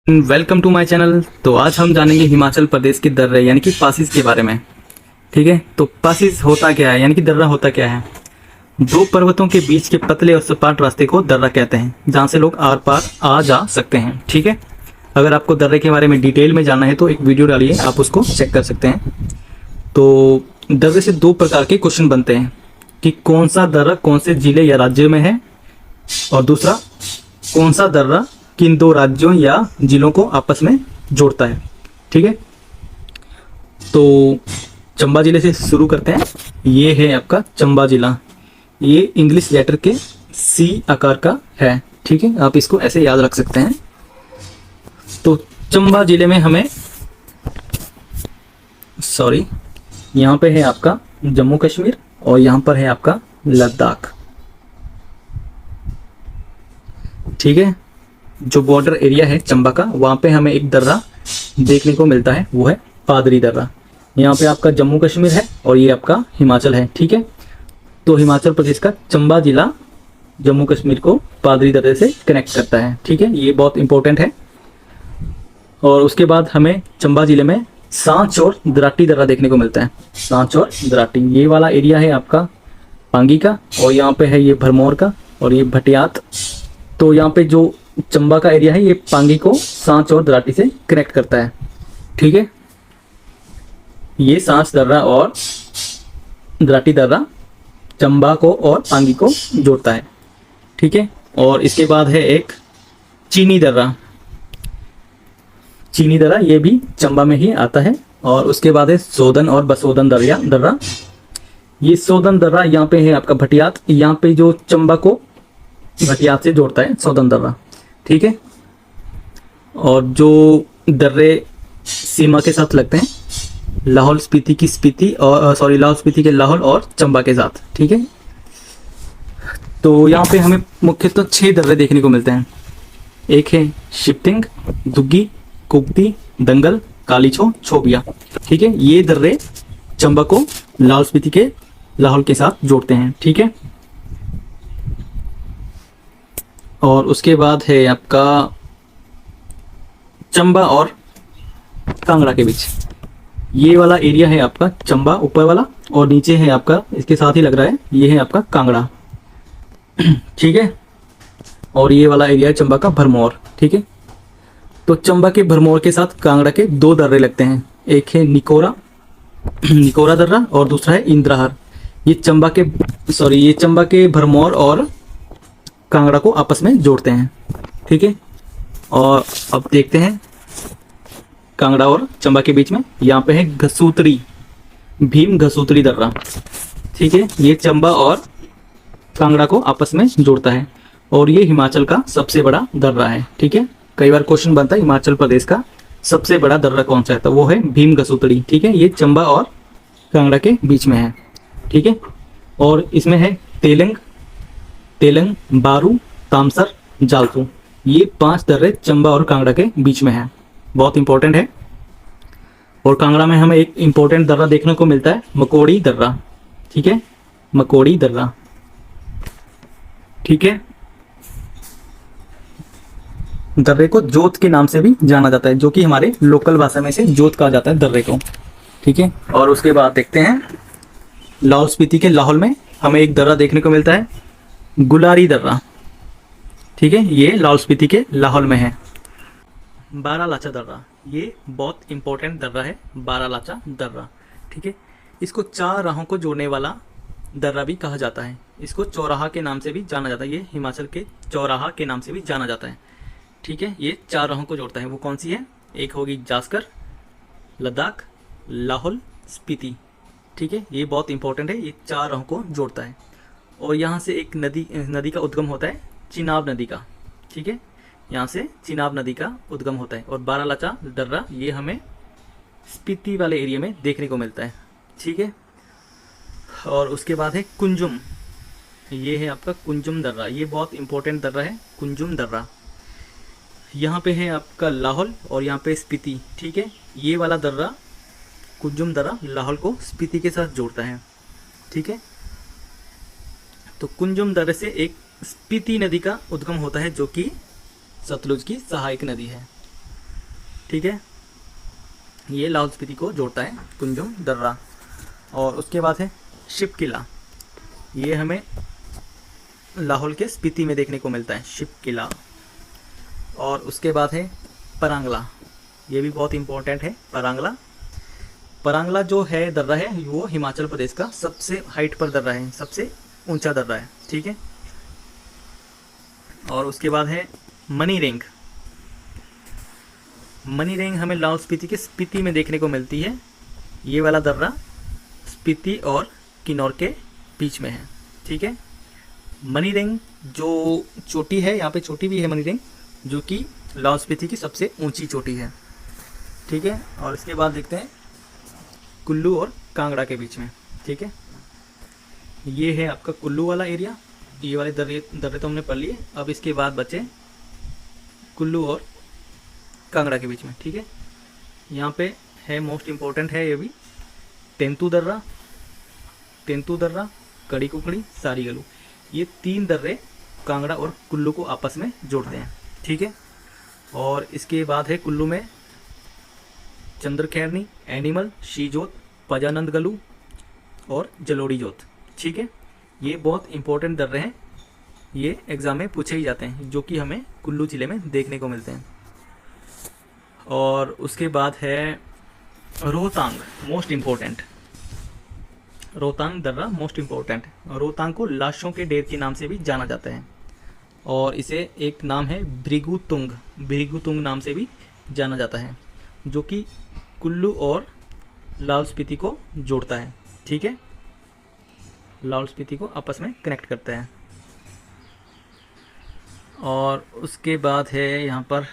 Welcome to my channel. तो आज हम जानेंगे हिमाचल प्रदेश के दर्रे यानी कि पासिस के बारे में। ठीक है, तो पासिस होता क्या है यानी कि दर्रा होता क्या है। दो पर्वतों के बीच के पतले और सपाट रास्ते को दर्रा कहते हैं, जहाँ से लोग आर पार आ जा सकते हैं। ठीक है, अगर आपको दर्रे के बारे में डिटेल में जानना है तो एक वीडियो डालिए, आप उसको चेक कर सकते हैं। तो दर्रे से दो प्रकार के क्वेश्चन बनते हैं कि कौन सा दर्रा कौन से जिले या राज्य में है, और दूसरा कौन सा दर्रा किन दो राज्यों या जिलों को आपस में जोड़ता है। ठीक है, तो चंबा जिले से शुरू करते हैं। ये है आपका चंबा जिला। ये इंग्लिश लेटर के सी आकार का है। ठीक है, आप इसको ऐसे याद रख सकते हैं। तो चंबा जिले में हमें यहाँ पे है आपका जम्मू कश्मीर और यहाँ पर है आपका लद्दाख। ठीक है, जो बॉर्डर एरिया है चंबा का, वहाँ पे हमें एक दर्रा देखने को मिलता है, वो है पादरी दर्रा। यहाँ पे आपका जम्मू कश्मीर है और ये आपका हिमाचल है। ठीक है, तो हिमाचल प्रदेश का चंबा जिला जम्मू कश्मीर को पादरी दर्रे से कनेक्ट करता है। ठीक है, ये बहुत इंपॉर्टेंट है। और उसके बाद हमें चंबा जिले में सांच और दराटी दर्रा देखने को मिलता है। सांच और दराटी, ये वाला एरिया है आपका पांगी का, और यहाँ पे है ये भरमौर का और ये भटियात। तो यहाँ पे जो चंबा का एरिया है ये पांगी को सांच और दराटी से कनेक्ट करता है। ठीक है, ये सांच दर्रा और दराटी दर्रा चंबा को और पांगी को जोड़ता है। ठीक है, और इसके बाद है एक चीनी दर्रा। चीनी दर्रा ये भी चंबा में ही आता है। और उसके बाद है सोदन और बसोदन दर्रा। ये सोदन दर्रा यहाँ पे है आपका भटियात, यहाँ पे जो चंबा को भटियात से जोड़ता है सोदन दर्रा। ठीक है, और जो दर्रे सीमा के साथ लगते हैं लाहौल स्पीति की स्पीति और लाहौल स्पीति के लाहौल और चंबा के साथ। ठीक है, तो यहाँ पे हमें मुख्यतः 6 दर्रे देखने को मिलते हैं। एक है शिप्तिंग, दुग्गी, कुक्ती, दंगल, कालीछो, छोबिया। ठीक है, ये दर्रे चंबा को लाहौल स्पीति के लाहौल के साथ जोड़ते हैं। ठीक है, और उसके बाद है आपका चंबा और कांगड़ा के बीच। ये वाला एरिया है आपका चंबा ऊपर वाला, और नीचे है आपका इसके साथ ही लग रहा है ये है आपका कांगड़ा। ठीक है, और ये वाला एरिया है चंबा का भरमौर। ठीक है, तो चंबा के भरमौर के साथ कांगड़ा के 2 दर्रे लगते हैं। एक है निकोरा दर्रा और दूसरा है इंद्रहर। ये चंबा के भरमौर और कांगड़ा को आपस में जोड़ते हैं। ठीक है, और अब देखते हैं कांगड़ा और चंबा के बीच में यहाँ पे है भीम घसूतरी दर्रा। ठीक है, ये चंबा और कांगड़ा को आपस में जोड़ता है और ये हिमाचल का सबसे बड़ा दर्रा है। ठीक है, कई बार क्वेश्चन बनता है हिमाचल प्रदेश का सबसे बड़ा दर्रा कौन सा है, तो वो है भीम घसूतरी। ठीक है, ये चंबा और कांगड़ा के बीच में है। ठीक है, और इसमें है तेलंग, बारू, तामसर, जालसू। ये 5 दर्रे चंबा और कांगड़ा के बीच में है, बहुत इंपॉर्टेंट है। और कांगड़ा में हमें एक इंपॉर्टेंट दर्रा देखने को मिलता है मकोड़ी दर्रा। ठीक है, मकोड़ी दर्रा। ठीक है, दर्रे को जोत के नाम से भी जाना जाता है, जो कि हमारे लोकल भाषा में से जोत कहा जाता है दर्रे को। ठीक है, और उसके बाद देखते हैं लाहौल स्पीति के लाहौल में हमें एक दर्रा देखने को मिलता है गुलारी दर्रा। ठीक है, ये लाहौल स्पीति के लाहौल में है। बारालाचा दर्रा, ये बहुत इंपॉर्टेंट दर्रा है, बारालाचा दर्रा। ठीक है, इसको 4 राहों को जोड़ने वाला दर्रा भी कहा जाता है। इसको चौराहा के नाम से भी जाना जाता है, ये हिमाचल के चौराहा के नाम से भी जाना जाता है। ठीक है, ये 4 राहों को जोड़ता है। वो कौन सी है? एक होगी जास्कर, लद्दाख, लाहौल स्पीति। ठीक है, ये बहुत इंपॉर्टेंट है, ये 4 राहों को जोड़ता है। और यहाँ से एक नदी का उद्गम होता है, चिनाब नदी का। ठीक है, यहाँ से चिनाब नदी का उद्गम होता है। और बारालाचा दर्रा ये हमें स्पीति वाले एरिया में देखने को मिलता है। ठीक है, और उसके बाद है कुंजुम। ये है आपका कुंजुम दर्रा, ये बहुत इंपॉर्टेंट दर्रा है कुंजुम दर्रा। यहाँ पे है आपका लाहौल और यहाँ पे स्पीति। ठीक है, ये वाला दर्रा कुंजुम दर्रा लाहौल को स्पीति के साथ जोड़ता है। ठीक है, तो कुंजुम दर्रे से एक स्पीति नदी का उद्गम होता है, जो कि सतलुज की सहायक नदी है। ठीक है, ये लाहौल स्पीति को जोड़ता है कुंजुम दर्रा। और उसके बाद है शिप किला, ये हमें लाहौल के स्पीति में देखने को मिलता है, शिप किला। और उसके बाद है परांगला, ये भी बहुत इम्पोर्टेंट है परांगला। परांगला जो है दर्रा है वो हिमाचल प्रदेश का सबसे हाइट पर दर्रा है, सबसे ऊंचा दर्रा है, ठीक है। और उसके बाद है मनीरेंग। मनीरेंग हमें लाहौल स्पीति के स्पीति में देखने को मिलती है। ये वाला दर्रा स्पीति और किन्नौर के बीच में है, ठीक है। मनीरेंग जो चोटी है, यहाँ पे चोटी भी है मनीरेंग, जो कि लाहौल स्पीति की सबसे ऊंची चोटी है, ठीक है। और इसके बाद देखते हैं कुल्लू और कांगड़ा के बीच में, ठीक है। ये है आपका कुल्लू वाला एरिया, ये वाले दर्रे तो हमने पढ़ लिए। अब इसके बाद बचे कुल्लू और कांगड़ा के बीच में, ठीक है। यहाँ पे है मोस्ट इम्पोर्टेंट है ये भी, तेंतु दर्रा, कड़ी कुकड़ी, सारी गलू, ये 3 दर्रे कांगड़ा और कुल्लू को आपस में जोड़ते हैं, ठीक है। और इसके बाद है कुल्लू में चंद्रखैरनी, एनिमल, शीजोत, पजानंद गलू और जलोड़ी जोत, ठीक है। ये बहुत इंपॉर्टेंट दर्रे हैं, ये एग्जाम में पूछे ही जाते हैं, जो कि हमें कुल्लू जिले में देखने को मिलते हैं। और उसके बाद है रोहतांग, मोस्ट इम्पोर्टेंट, रोहतांग दर्रा मोस्ट इम्पोर्टेंट। रोहतांग को लाशों के ढेर के नाम से भी जाना जाता है, और इसे एक नाम है भृगुतुंग नाम से भी जाना जाता है, जो कि कुल्लू और लाहौल स्पीति को जोड़ता है, ठीक है। लाहौल स्पीति को आपस में कनेक्ट करता है। और उसके बाद है यहाँ पर,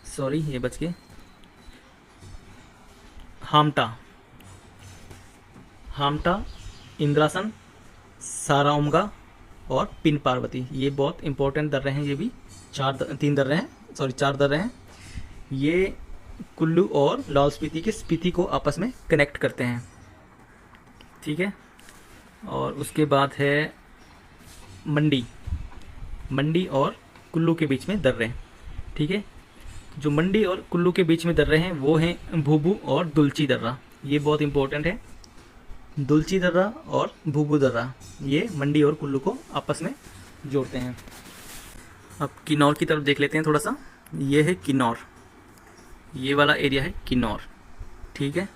सॉरी ये बच गए, हामटा, इंद्रासन, साराओमगा और पिन पार्वती, ये बहुत इंपॉर्टेंट दर्रे हैं। ये भी 4 दर्रे हैं। ये कुल्लू और लाहौल स्पीति के स्पीति को आपस में कनेक्ट करते हैं, ठीक है। और उसके बाद है मंडी और कुल्लू के बीच में दर्रे, ठीक है। जो मंडी और कुल्लू के बीच में दर्रे हैं वो हैं भूबू और दुलची दर्रा, ये बहुत इंपॉर्टेंट है। दुलची दर्रा और भूबू दर्रा ये मंडी और कुल्लू को आपस में जोड़ते हैं। अब किन्नौर की तरफ देख लेते हैं थोड़ा सा। ये है किन्नौर, ये वाला एरिया है किन्नौर, ठीक है।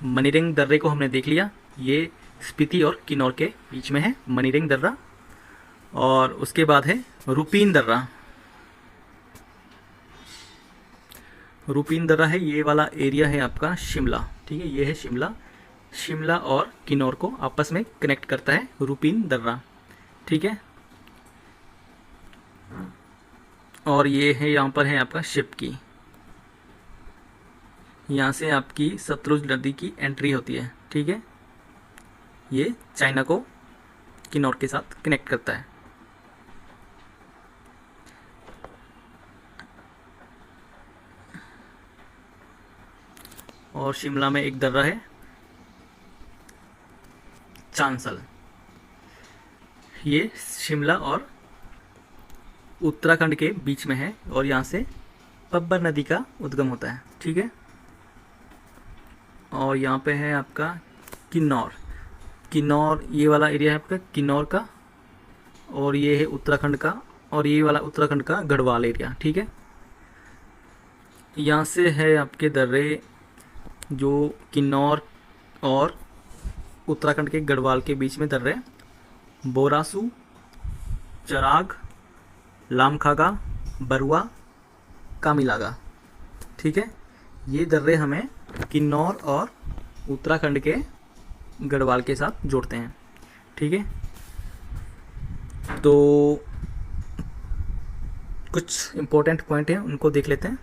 मनीरेंग दर्रे को हमने देख लिया, ये स्पीति और किन्नौर के बीच में है मनीरेंग दर्रा। और उसके बाद है रूपीन दर्रा है, ये वाला एरिया है आपका शिमला, ठीक है। ये है शिमला और किन्नौर को आपस में कनेक्ट करता है रूपीन दर्रा, ठीक है। और ये है यहाँ पर है आपका शिपकी, यहाँ से आपकी सतलुज नदी की एंट्री होती है, ठीक है। ये चाइना को किन्नौर के साथ कनेक्ट करता है। और शिमला में एक दर्रा है चांसल, ये शिमला और उत्तराखंड के बीच में है, और यहाँ से पब्बर नदी का उद्गम होता है, ठीक है। और यहाँ पे है आपका किन्नौर, ये वाला एरिया है आपका किन्नौर का, और ये है उत्तराखंड का, और ये वाला उत्तराखंड का गढ़वाल एरिया, ठीक है। यहाँ से है आपके दर्रे जो किन्नौर और उत्तराखंड के गढ़वाल के बीच में दर्रे, बोरासू, चराग, लामखागा, बरुआ, कामिलागा, ठीक है। ये दर्रे हमें किन्नौर और उत्तराखंड के गढ़वाल के साथ जोड़ते हैं, ठीक है। तो कुछ इम्पोर्टेंट पॉइंट हैं उनको देख लेते हैं।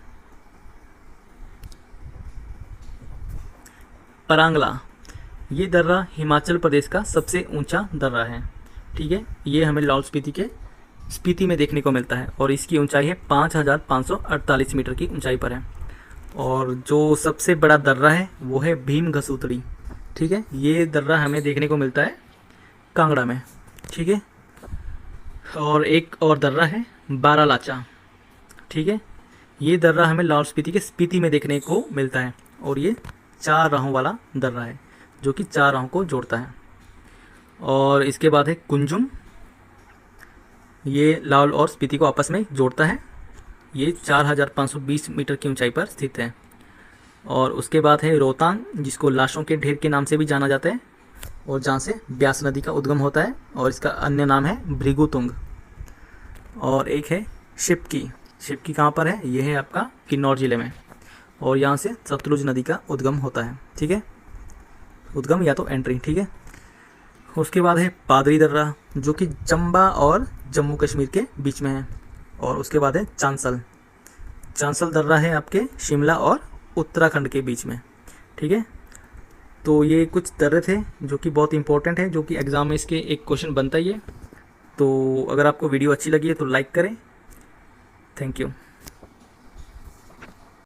परांगला, ये दर्रा हिमाचल प्रदेश का सबसे ऊंचा दर्रा है, ठीक है। ये हमें लाहौल स्पीति के स्पीति में देखने को मिलता है, और इसकी ऊंचाई है 5548 मीटर की ऊंचाई पर है। और जो सबसे बड़ा दर्रा है वो है भीम घसूतड़ी, ठीक है। ये दर्रा हमें देखने को मिलता है कांगड़ा में, ठीक है। और एक और दर्रा है बारालाचा, ठीक है। ये दर्रा हमें लाहौल स्पीति के स्पीति में देखने को मिलता है और ये 4 राहों वाला दर्रा है जो कि 4 राहों को जोड़ता है। और इसके बाद है कुंजुम, ये लाहौल और स्पीति को आपस में जोड़ता है। ये 4520 मीटर की ऊंचाई पर स्थित है। और उसके बाद है रोहतांग, जिसको लाशों के ढेर के नाम से भी जाना जाता है और जहाँ से ब्यास नदी का उद्गम होता है और इसका अन्य नाम है भृगुतुंग। और एक है शिपकी। शिपकी कहाँ पर है? ये है आपका किन्नौर ज़िले में और यहाँ से सतलुज नदी का उद्गम होता है। ठीक है, उद्गम या तो एंट्री। ठीक है। उसके बाद है पादरी दर्रा, जो कि चंबा और जम्मू कश्मीर के बीच में है। और उसके बाद है चांसल। चांसल दर्रा है आपके शिमला और उत्तराखंड के बीच में। ठीक है, तो ये कुछ दर्रे थे जो कि बहुत इंपॉर्टेंट है, जो कि एग्ज़ाम में इसके एक क्वेश्चन बनता ही है। तो अगर आपको वीडियो अच्छी लगी है तो लाइक करें। Thank you.